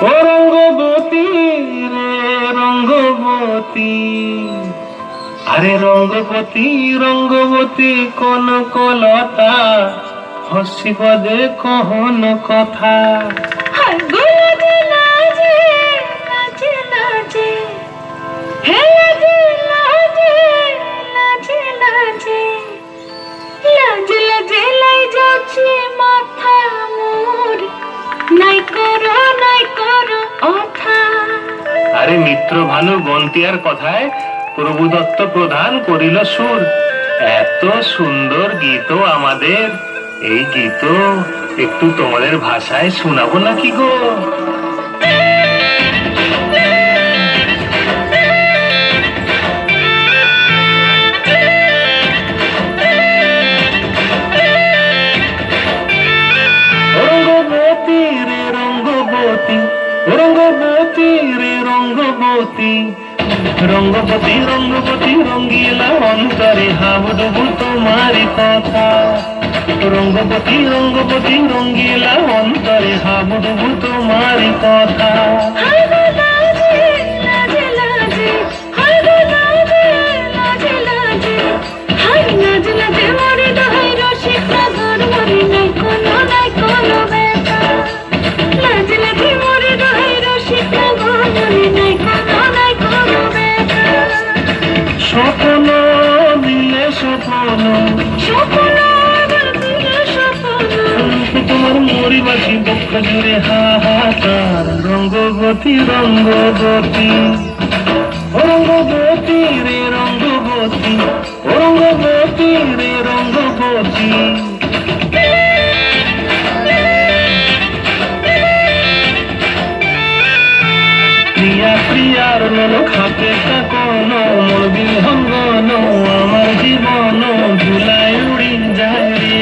ও রঙ্গবতী রে রঙ্গবতী, আরে রঙ্গবতী রঙ্গবতী কনকলতা, হসিব যে কহন কথা। আরে মিত্র ভানু বন্তিয়ার কথায় প্রভু দত্ত প্রধান করিল সুর। এত সুন্দর গীত আমাদের, এই গীত একটু তোমাদের ভাষায় শোনাবো নাকি গো? রঙ্গবতী রে রঙ্গবতী, রঙ্গবতী রে রঙ্গবতী, রঙ্গবতী রঙ্গবতী রঙ্গিলা অন্তরে হাবুডুবু তোমারি কথা। রঙ্গবতী রঙ্গবতী রঙ্গিলা অন্তরে হাবুডুবু তোমারি কথা। স্বপ্ন দিলে স্বপ্ন, তোমার মরিবাসী দুঃখ জুড়ে হাহাকার। রঙ্গবতী রঙ্গবতী, রঙ্গবতী রে রঙ্গবতী, রঙ্গবতী রে রঙ্গবতী। প্রিয়া প্রিয়ার লোক হাতে কাকন, মোর বিহঙ্গন আমার জীবন ধুলায় উড়ি যায় রে।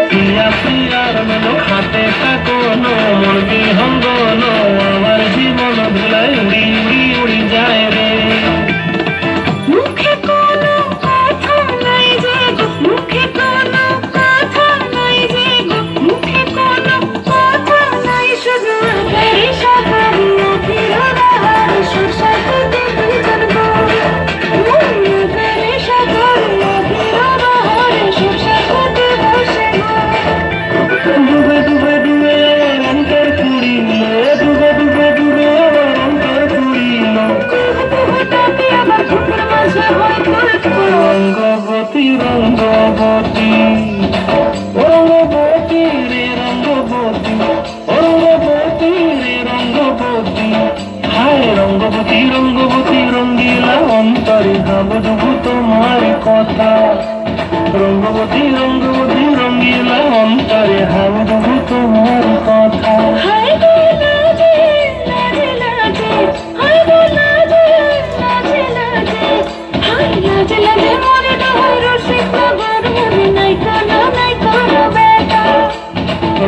প্রিয়া প্রিয়ার লোক হাতে কাকন, মোর বিহঙ্গন আমার জীবন ধুলায় উড়ি উড়ি উড়ি যায় রে। রঙ্গবতী রঙ্গবতী, রঙ্গবতী রে রঙ্গবতী, রঙ্গবতী রে রঙ্গবতী। হায় রঙ্গবতী রঙ্গবতী রঙ্গিলা অন্তরে হাবুডুবু তোমার কথা। রঙ্গবতী রঙ্গবতী রঙ্গিলা অন্তরে হাবুডুবু তোমার কথা।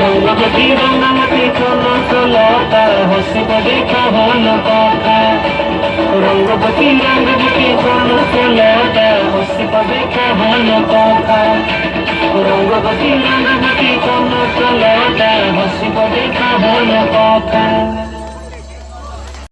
রঙ্গবতী রঙ্গবতী কনকলতা, হসিব যে কহন কথা। রঙ্গবতী রঙ্গবতী কনকলতা, হসিব যে কহন কথা। রঙ্গবতী রঙ্গবতী কনকলতা, হসিব যে কহন কথা।